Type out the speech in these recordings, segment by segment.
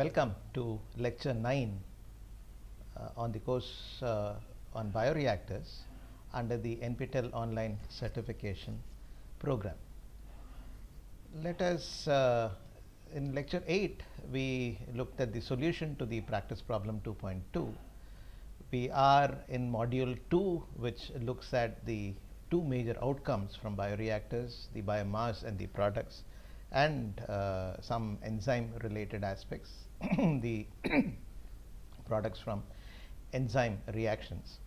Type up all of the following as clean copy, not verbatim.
Welcome to lecture 9 on the course on bioreactors under the NPTEL online certification program. Let us in lecture 8 we looked at the solution to the practice problem 2.2. We are in module 2, which looks at the two major outcomes from bioreactors, the biomass and the products, and some enzyme related aspects, the products from enzyme reactions.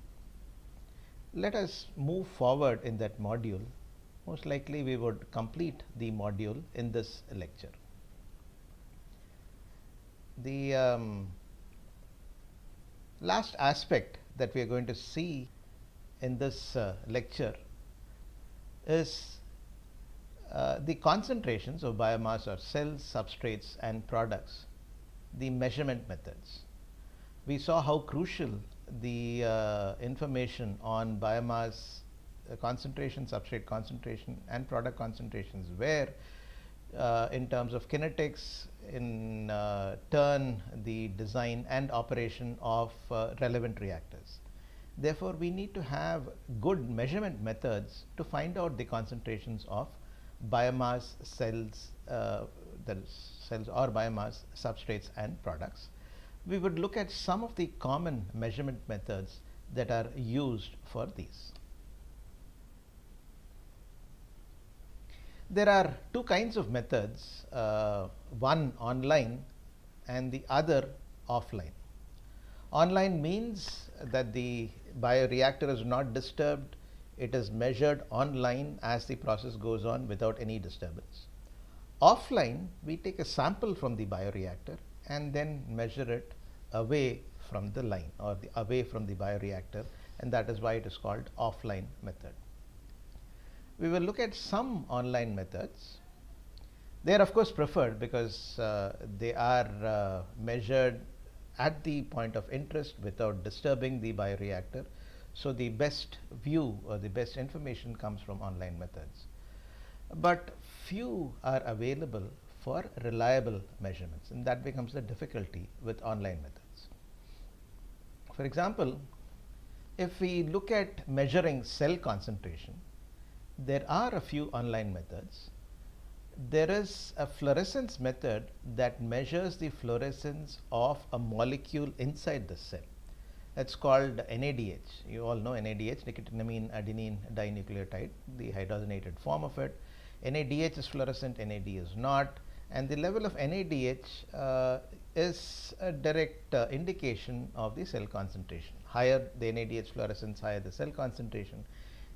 Let us move forward in that module. Most likely we would complete the module in this lecture. The last aspect that we are going to see in this lecture is the concentrations of biomass or cells, substrates and products, the measurement methods. We saw how crucial the information on biomass concentration, substrate concentration and product concentrations were in terms of kinetics, in turn the design and operation of relevant reactors. Therefore, we need to have good measurement methods to find out the concentrations of biomass, cells, that is cells or biomass, substrates and products. We would look at some of the common measurement methods that are used for these. There are two kinds of methods, one online and the other offline. Online means that the bioreactor is not disturbed. It is measured online as the process goes on without any disturbance. Offline, we take a sample from the bioreactor and then measure it away from the line or away from the bioreactor, and that is why it is called offline method. We will look at some online methods. They are of course preferred because they are measured at the point of interest without disturbing the bioreactor. So the best view or the best information comes from online methods. But few are available for reliable measurements, and that becomes the difficulty with online methods. For example, if we look at measuring cell concentration, there are a few online methods. There is a fluorescence method that measures the fluorescence of a molecule inside the cell. It's called NADH. You all know NADH, nicotinamine adenine dinucleotide, the hydrogenated form of it. NADH is fluorescent, NAD is not, and the level of NADH is a direct indication of the cell concentration. Higher the NADH fluorescence, higher the cell concentration.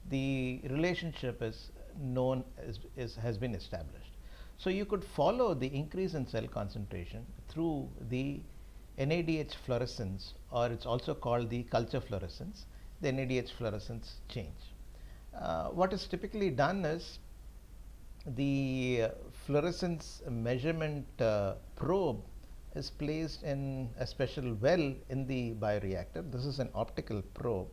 The relationship is known has been established. So you could follow the increase in cell concentration through the NADH fluorescence, or it's also called the culture fluorescence, the NADH fluorescence change. What is typically done is the fluorescence measurement probe is placed in a special well in the bioreactor. This is an optical probe.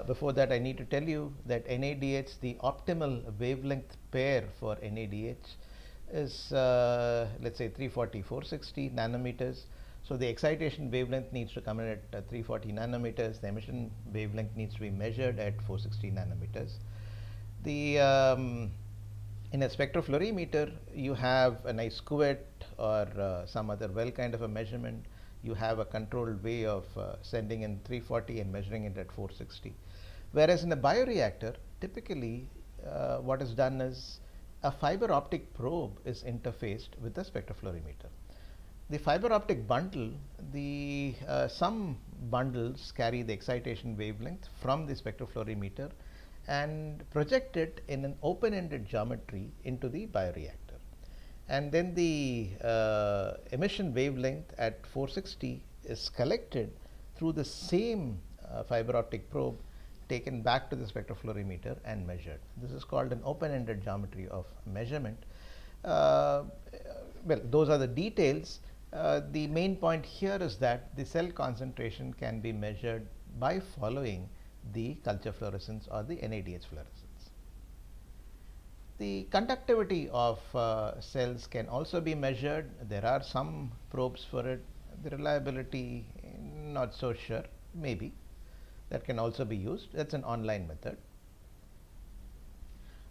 Before that, I need to tell you that NADH, the optimal wavelength pair for NADH is let's say 340, 460 nanometers. So the excitation wavelength needs to come in at 340 nanometers. The emission wavelength needs to be measured at 460 nanometers. The in a spectrophlorimeter, you have a nice cuvette or some other well kind of a measurement. You have a controlled way of sending in 340 and measuring it at 460. Whereas in a bioreactor, typically what is done is a fiber optic probe is interfaced with the spectrophlorimeter. The fiber optic bundle, some bundles carry the excitation wavelength from the spectrophlorimeter and project it in an open-ended geometry into the bioreactor. And then the emission wavelength at 460 is collected through the same fiber optic probe, taken back to the spectrophlorimeter and measured. This is called an open-ended geometry of measurement. Well, those are the details. The main point here is that the cell concentration can be measured by following the culture fluorescence or the NADH fluorescence. The conductivity of cells can also be measured. There are some probes for it. The reliability, not so sure, maybe. That can also be used. That's an online method.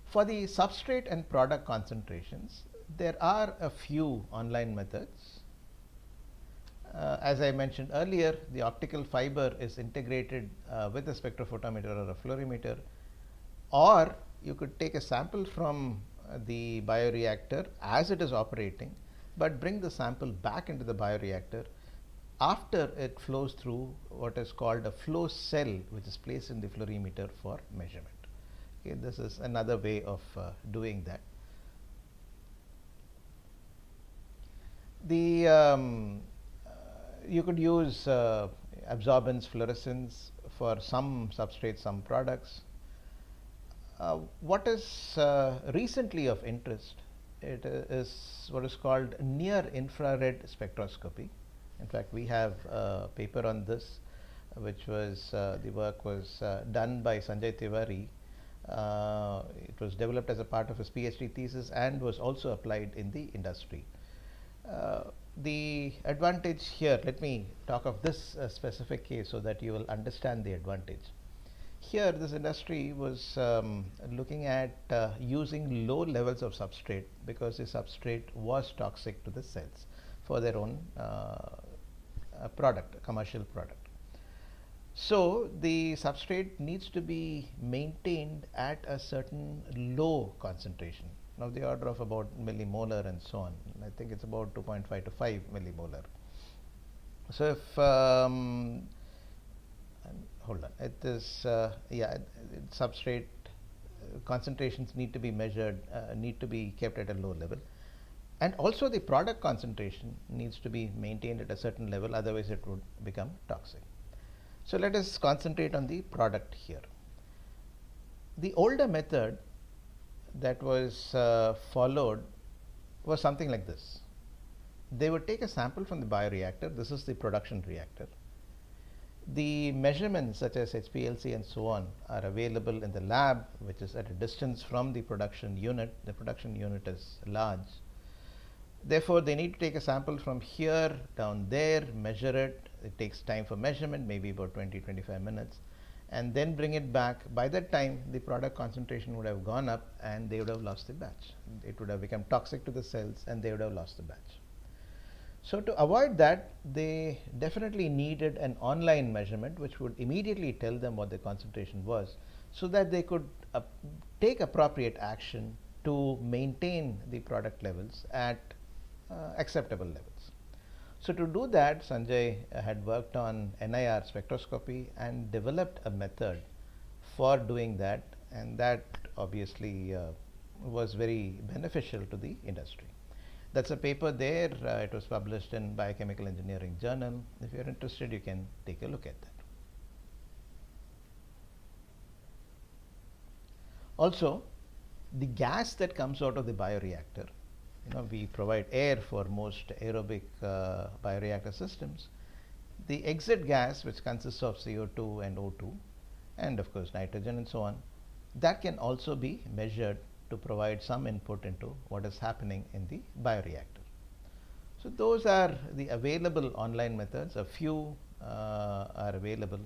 For the substrate and product concentrations, there are a few online methods. As I mentioned earlier, the optical fiber is integrated with a spectrophotometer or a fluorimeter, or you could take a sample from the bioreactor as it is operating, but bring the sample back into the bioreactor after it flows through what is called a flow cell, which is placed in the fluorimeter for measurement. Okay, this is another way of doing that. You could use absorbance fluorescence for some substrates, some products. What is recently of interest, it is what is called near infrared spectroscopy. In fact, we have a paper on this, which was the work was done by Sanjay Tiwari. It was developed as a part of his PhD thesis and was also applied in the industry. The advantage here, let me talk of this specific case so that you will understand the advantage. Here, this industry was looking at using low levels of substrate because the substrate was toxic to the cells for their own product, commercial product. So, the substrate needs to be maintained at a certain low concentration, of the order of about millimolar and so on. I think it's about 2.5 to 5 millimolar. So, if hold on, it is substrate concentrations need to be measured, need to be kept at a low level, and also the product concentration needs to be maintained at a certain level, otherwise it would become toxic. So, let us concentrate on the product here. The older method that was followed was something like this. They would take a sample from the bioreactor. This is the production reactor. The measurements such as HPLC and so on are available in the lab, which is at a distance from the production unit. The production unit is large. Therefore, they need to take a sample from here down there, measure it. It takes time for measurement, maybe about 20-25 minutes, and then bring it back. By that time, the product concentration would have gone up and they would have lost the batch. It would have become toxic to the cells and they would have lost the batch. So, to avoid that, they definitely needed an online measurement which would immediately tell them what the concentration was, so that they could take appropriate action to maintain the product levels at acceptable levels. So, to do that, Sanjay had worked on NIR spectroscopy and developed a method for doing that, and that obviously was very beneficial to the industry. That's a paper there. It was published in Biochemical Engineering Journal. If you're interested, you can take a look at that. Also, the gas that comes out of the bioreactor, we provide air for most aerobic bioreactor systems. The exit gas, which consists of CO2 and O2, and of course nitrogen and so on, that can also be measured to provide some input into what is happening in the bioreactor. So, those are the available online methods. A few are available,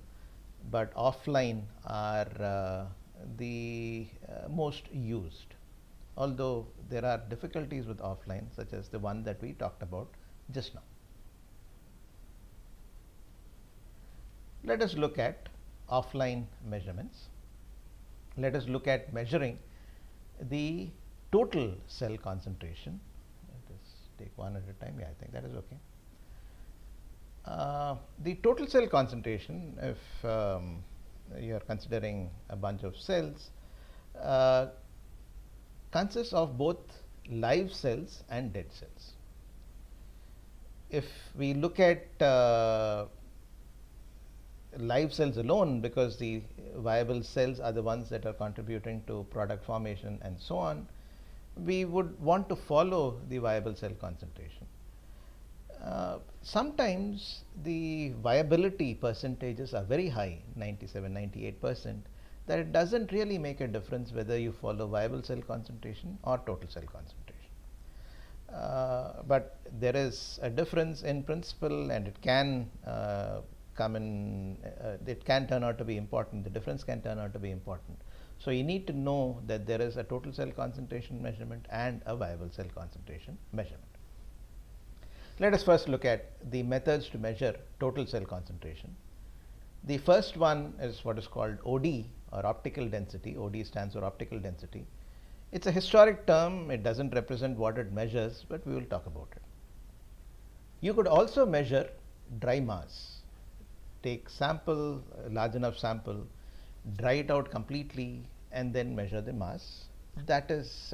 but offline are the most used. Although there are difficulties with offline, such as the one that we talked about just now. Let us look at offline measurements. Let us look at measuring the total cell concentration. Let us take one at a time. Yeah, I think that is okay. The total cell concentration, if you are considering a bunch of cells, consists of both live cells and dead cells. If we look at live cells alone, because the viable cells are the ones that are contributing to product formation and so on, we would want to follow the viable cell concentration. Sometimes the viability percentages are very high, 97, 98%, that it doesn't really make a difference whether you follow viable cell concentration or total cell concentration. But there is a difference in principle, and it can it can turn out to be important. The difference can turn out to be important. So you need to know that there is a total cell concentration measurement and a viable cell concentration measurement. Let us first look at the methods to measure total cell concentration. The first one is what is called OD, or optical density. OD stands for optical density. It's a historic term. It doesn't represent what it measures, but we will talk about it. You could also measure dry mass. Take sample, a large enough sample, dry it out completely, and then measure the mass. That is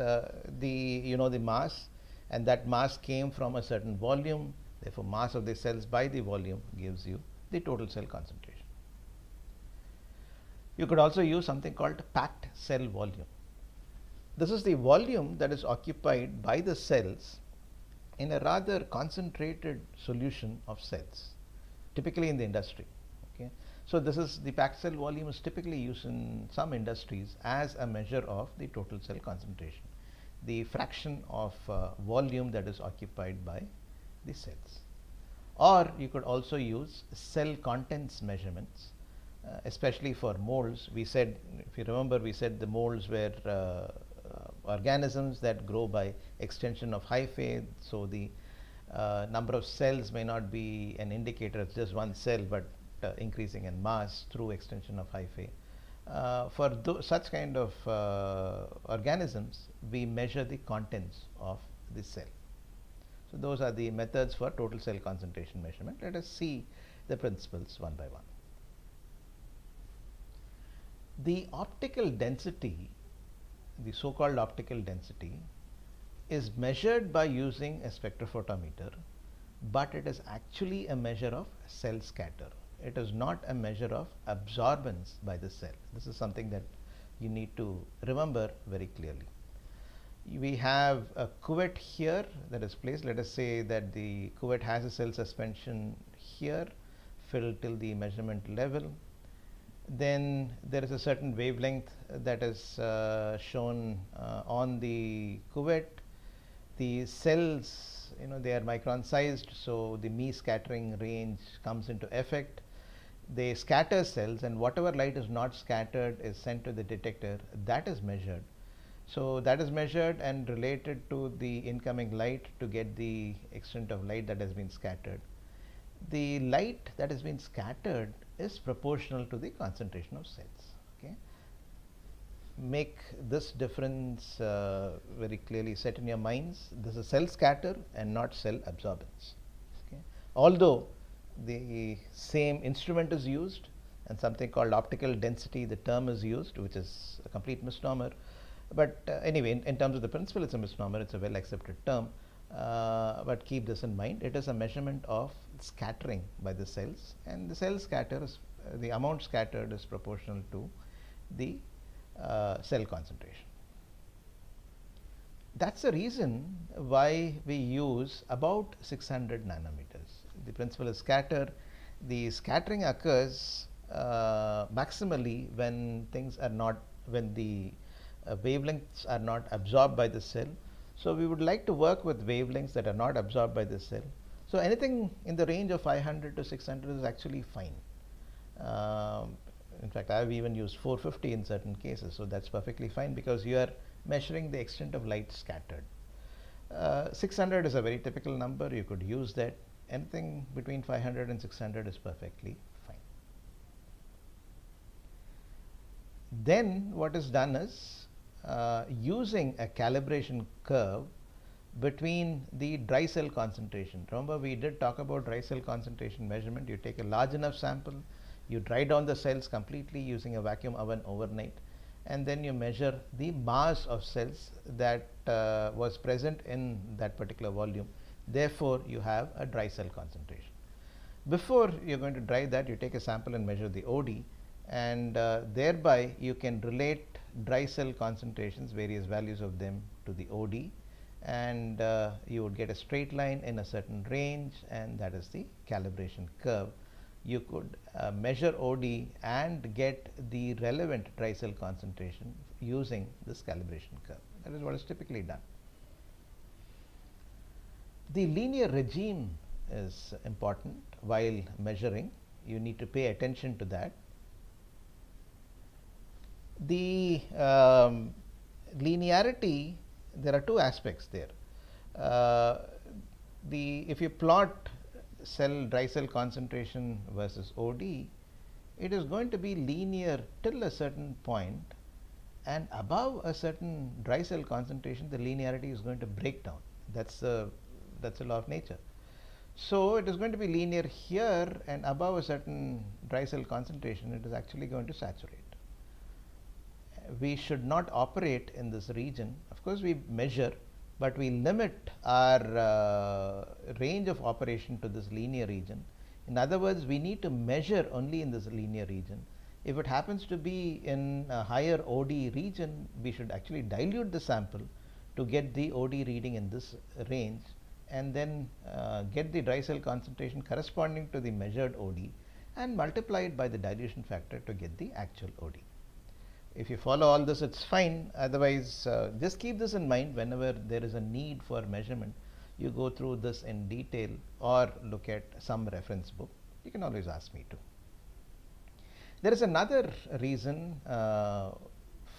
the mass, and that mass came from a certain volume. Therefore, mass of the cells by the volume gives you the total cell concentration. You could also use something called packed cell volume. This is the volume that is occupied by the cells in a rather concentrated solution of cells, typically in the industry. Okay? So this is the packed cell volume is typically used in some industries as a measure of the total cell concentration, the fraction of volume that is occupied by the cells. Or you could also use cell contents measurements, especially for molds. We said, if you remember, we said the molds were organisms that grow by extension of hyphae. So the number of cells may not be an indicator, it's just one cell, but increasing in mass through extension of hyphae. For such kind of organisms, we measure the contents of the cell. So those are the methods for total cell concentration measurement. Let us see the principles one by one. The optical density, the so-called optical density, is measured by using a spectrophotometer, but it is actually a measure of cell scatter. It is not a measure of absorbance by the cell. This is something that you need to remember very clearly. We have a cuvette here that is placed. Let us say that the cuvette has a cell suspension here, filled till the measurement level. Then there is a certain wavelength that is shown on the cuvette. The cells, they are micron sized, so the Mie scattering range comes into effect. They scatter cells, and whatever light is not scattered is sent to the detector. That is measured. So that is measured and related to the incoming light to get the extent of light that has been scattered. The light that has been scattered is proportional to the concentration of cells. Okay? Make this difference very clearly set in your minds. This is cell scatter and not cell absorbance. Okay? Although the same instrument is used and something called optical density, the term is used, which is a complete misnomer. But anyway, in terms of the principle, it's a misnomer. It's a well accepted term. But keep this in mind. It is a measurement of scattering by the cells, and the cell scatter is the amount scattered is proportional to the cell concentration. That's the reason why we use about 600 nanometers. The principle is scatter. The scattering occurs maximally when the wavelengths are not absorbed by the cell. So we would like to work with wavelengths that are not absorbed by the cell. So anything in the range of 500 to 600 is actually fine. In fact, I have even used 450 in certain cases, so that's perfectly fine because you are measuring the extent of light scattered. 600 is a very typical number. You could use that. Anything between 500 and 600 is perfectly fine. Then what is done is using a calibration curve between the dry cell concentration. Remember, we did talk about dry cell concentration measurement. You take a large enough sample, you dry down the cells completely using a vacuum oven overnight, and then you measure the mass of cells that was present in that particular volume. Therefore, you have a dry cell concentration. Before you're going to dry that, you take a sample and measure the OD, and thereby you can relate dry cell concentrations, various values of them, to the OD, and you would get a straight line in a certain range, and that is the calibration curve you could measure OD and get the relevant dry cell concentration using this calibration curve. That is what is typically done. The linear regime is important while measuring. You need to pay attention to that. The linearity, there are two aspects there. If you plot dry cell concentration versus OD, it is going to be linear till a certain point, and above a certain dry cell concentration, the linearity is going to break down. That's a law of nature. So it is going to be linear here, and above a certain dry cell concentration, it is actually going to saturate. We should not operate in this region. Of course, we measure, but we limit our range of operation to this linear region. In other words, we need to measure only in this linear region. If it happens to be in a higher OD region, we should actually dilute the sample to get the OD reading in this range, and then get the dry cell concentration corresponding to the measured OD and multiply it by the dilution factor to get the actual OD. If you follow all this, it's fine. Otherwise, just keep this in mind whenever there is a need for measurement. You go through this in detail or look at some reference book. You can always ask me to. There is another reason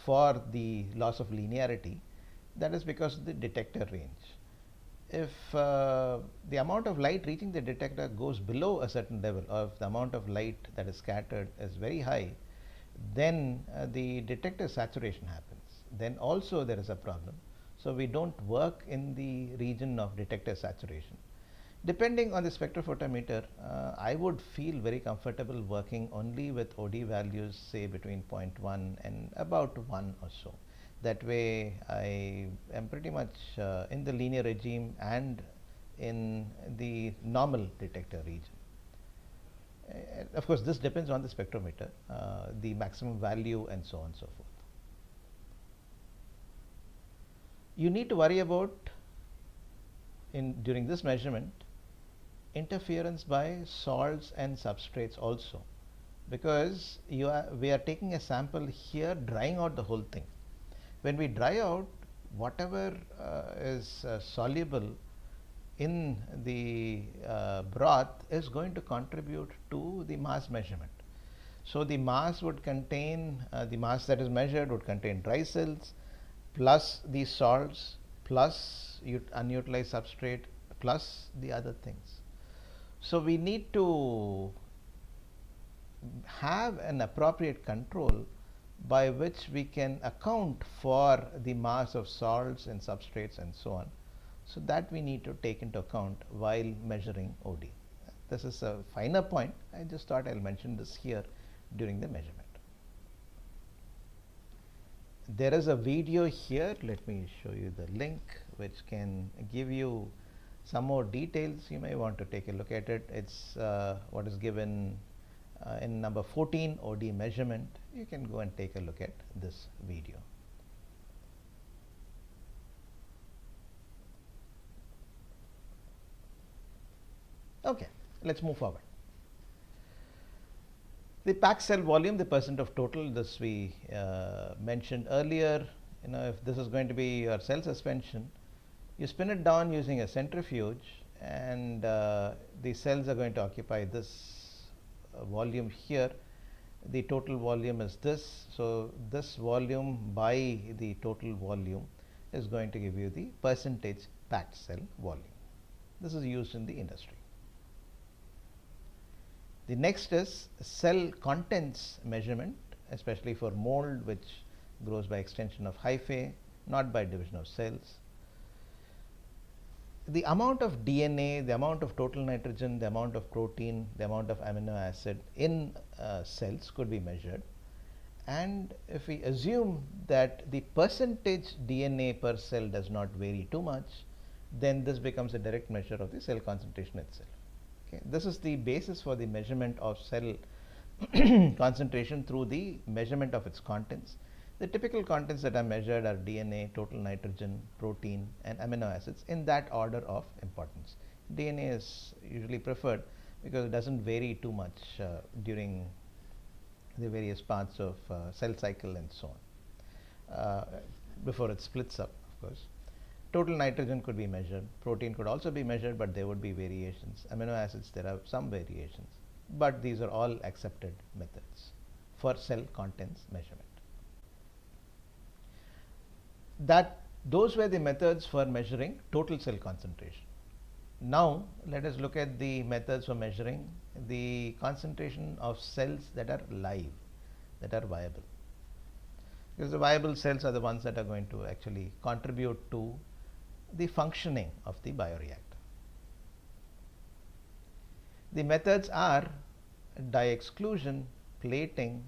for the loss of linearity. That is because of the detector range. If the amount of light reaching the detector goes below a certain level, or if the amount of light that is scattered is very high, then the detector saturation happens. Then also there is a problem. So we don't work in the region of detector saturation. Depending on the spectrophotometer, I would feel very comfortable working only with OD values, say between 0.1 and about 1 or so. That way I am pretty much in the linear regime and in the normal detector region. Of course, this depends on the spectrometer, the maximum value, and so on and so forth. You need to worry about, during this measurement, interference by salts and substrates also, because we are taking a sample here, drying out the whole thing. When we dry out, whatever is soluble in the broth is going to contribute to the mass measurement. So the mass would contain, the mass that is measured would contain dry cells plus the salts plus unutilized substrate plus the other things. So we need to have an appropriate control by which we can account for the mass of salts and substrates and so on. So that we need to take into account while measuring OD. This is a finer point. I just thought I'll mention this here during the measurement. There is a video here. Let me show you the link, which can give you some more details. You may want to take a look at it. It's what is given in number 14, OD measurement. You can go and take a look at this video. Okay, let's move forward. The packed cell volume, the percent of total, this we mentioned earlier. If this is going to be your cell suspension, you spin it down using a centrifuge, and the cells are going to occupy this volume here. The total volume is this. So this volume by the total volume is going to give you the percentage packed cell volume. This is used in the industry. The next is cell contents measurement, especially for mold, which grows by extension of hyphae, not by division of cells. The amount of DNA, the amount of total nitrogen, the amount of protein, the amount of amino acid in cells could be measured. And if we assume that the percentage DNA per cell does not vary too much, then this becomes a direct measure of the cell concentration itself. This is the basis for the measurement of cell concentration through the measurement of its contents. The typical contents that are measured are DNA, total nitrogen, protein, and amino acids in that order of importance. DNA is usually preferred because it doesn't vary too much during the various parts of cell cycle and so on, before it splits up, of course. Total nitrogen could be measured, protein could also be measured, but there would be variations. Amino acids, there are some variations, but these are all accepted methods for cell contents measurement. Those were the methods for measuring total cell concentration. Now let us look at the methods for measuring the concentration of cells that are live, that are viable. Because the viable cells are the ones that are going to actually contribute to the functioning of the bioreactor. The methods are dye exclusion, plating,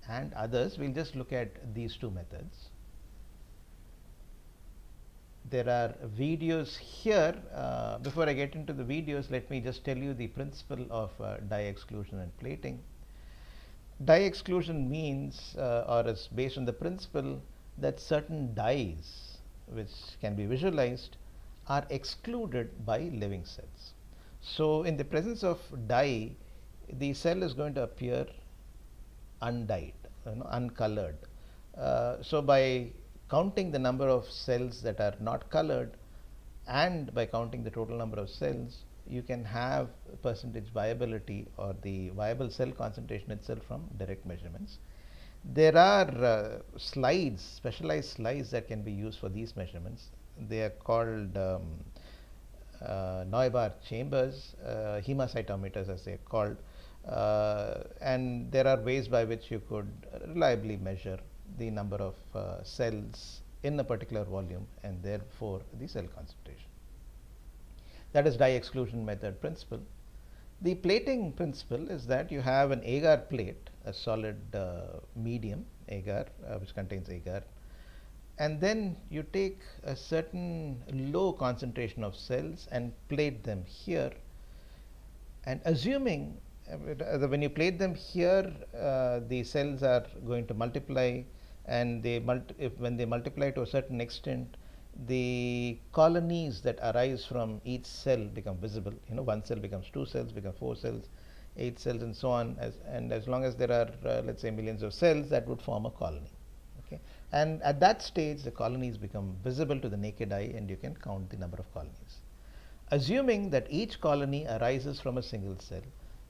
and others. We'll just look at these two methods. There are videos here. Before I get into the videos, let me just tell you the principle of dye exclusion and plating. Dye exclusion means, or is based on the principle that certain dyes, which can be visualized, are excluded by living cells. So in the presence of dye, the cell is going to appear undyed, uncolored. So by counting the number of cells that are not colored and by counting the total number of cells, you can have percentage viability or the viable cell concentration itself from direct measurements. There are slides, specialized slides that can be used for these measurements. They are called Neubar chambers, hemocytometers as they are called, and there are ways by which you could reliably measure the number of cells in a particular volume and therefore the cell concentration. That is dye exclusion method principle. The plating principle is that you have an agar plate, a solid medium agar which contains agar, and then you take a certain low concentration of cells and plate them here, and assuming when you plate them here, the cells are going to multiply, and when they multiply to a certain extent, the colonies that arise from each cell become visible. One cell becomes 2 cells, become 4 cells, 8 cells, and so on. And as long as there are, let's say, millions of cells, that would form a colony. Okay, and at that stage, the colonies become visible to the naked eye, and you can count the number of colonies. Assuming that each colony arises from a single cell,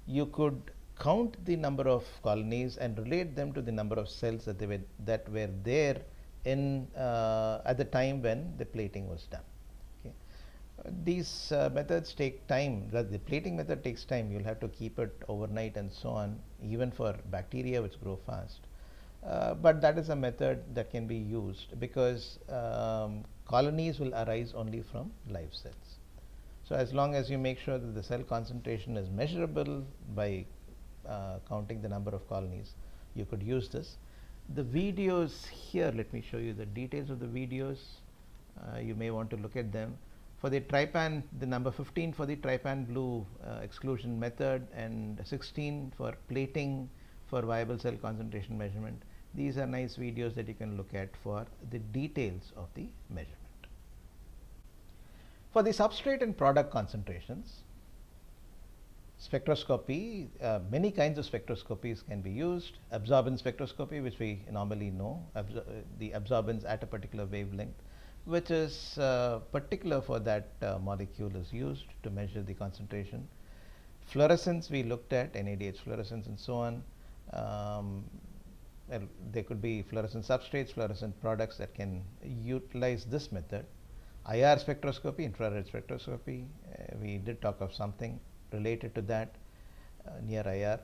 you could count the number of colonies and relate them to the number of cells that were there at the time when the plating was done. Okay. These methods take time. The plating method takes time. You'll have to keep it overnight and so on, even for bacteria which grow fast. But that is a method that can be used because colonies will arise only from live cells. So as long as you make sure that the cell concentration is measurable by counting the number of colonies, you could use this. The videos here, let me show you the details of the videos. You may want to look at them. For the trypan, the number 15 for the trypan blue exclusion method and 16 for plating for viable cell concentration measurement. These are nice videos that you can look at for the details of the measurement. For the substrate and product concentrations, spectroscopy, many kinds of spectroscopies can be used. Absorbance spectroscopy, which we normally know, the absorbance at a particular wavelength, which is particular for that molecule, is used to measure the concentration. Fluorescence we looked at, NADH fluorescence and so on. There could be fluorescent substrates, fluorescent products that can utilize this method. IR spectroscopy, infrared spectroscopy, we did talk of something related to that near IR.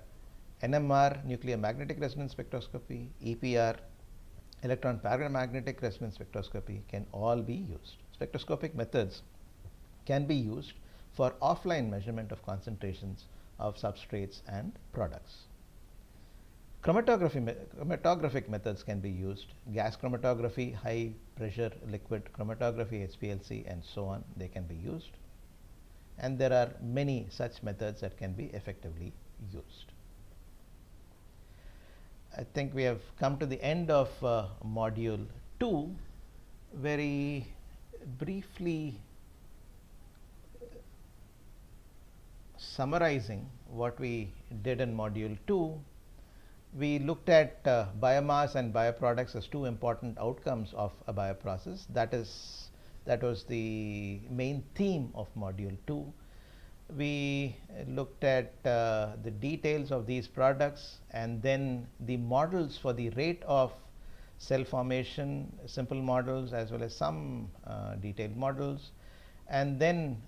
NMR, nuclear magnetic resonance spectroscopy, EPR, electron paramagnetic resonance spectroscopy can all be used. Spectroscopic methods can be used for offline measurement of concentrations of substrates and products. Chromatographic methods can be used. Gas chromatography, high pressure liquid chromatography, HPLC, and so on, they can be used. And there are many such methods that can be effectively used. I think we have come to the end of module 2. Very briefly summarizing what we did in module 2, we looked at biomass and bioproducts as two important outcomes of a bioprocess. That was the main theme of module 2. We looked at the details of these products and then the models for the rate of cell formation, simple models as well as some detailed models, and then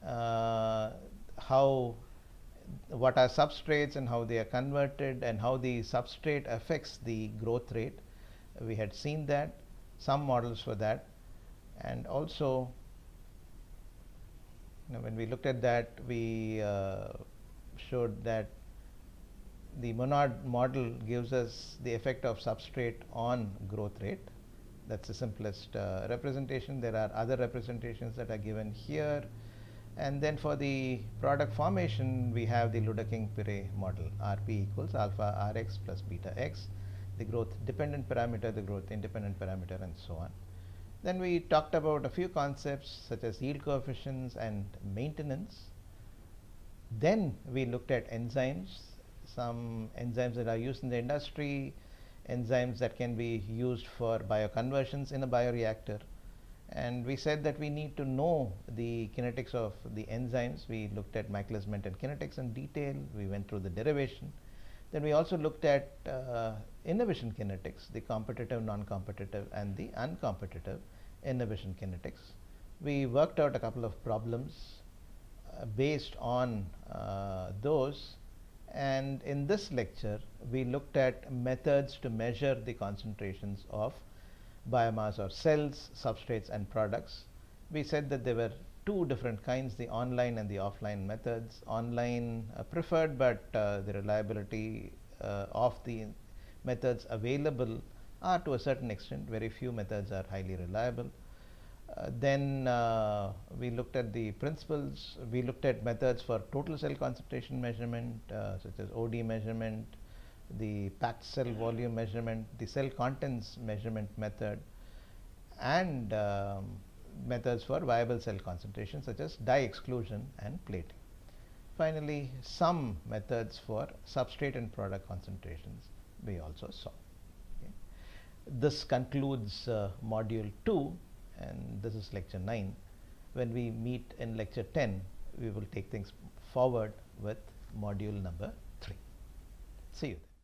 what are substrates and how they are converted and how the substrate affects the growth rate. We had seen that, some models for that, and also when we looked at that, we showed that the monad model gives us the effect of substrate on growth rate. That's the simplest representation. There are other representations that are given here. And then for the product formation, we have the Ludeking-Piret model, Rp equals alpha Rx plus beta x, the growth dependent parameter, the growth independent parameter, and so on. Then we talked about a few concepts such as yield coefficients and maintenance. Then we looked at enzymes, some enzymes that are used in the industry, enzymes that can be used for bioconversions in a bioreactor. And we said that we need to know the kinetics of the enzymes. We looked at Michaelis-Menten kinetics in detail. We went through the derivation. Then we also looked at inhibition kinetics, the competitive, non-competitive, and the uncompetitive inhibition kinetics. We worked out a couple of problems based on those. And in this lecture, we looked at methods to measure the concentrations of biomass or cells, substrates, and products. We said that there were two different kinds, the online and the offline methods. Online preferred, but the reliability of the methods available are to a certain extent. Very few methods are highly reliable. Then we looked at the principles. We looked at methods for total cell concentration measurement, such as OD measurement, the packed cell volume measurement, the cell contents measurement method, and methods for viable cell concentration such as dye exclusion and plating. Finally, some methods for substrate and product concentrations we also saw. Okay. This concludes module 2, and this is lecture 9. When we meet in lecture 10, we will take things forward with module number 3. See you then.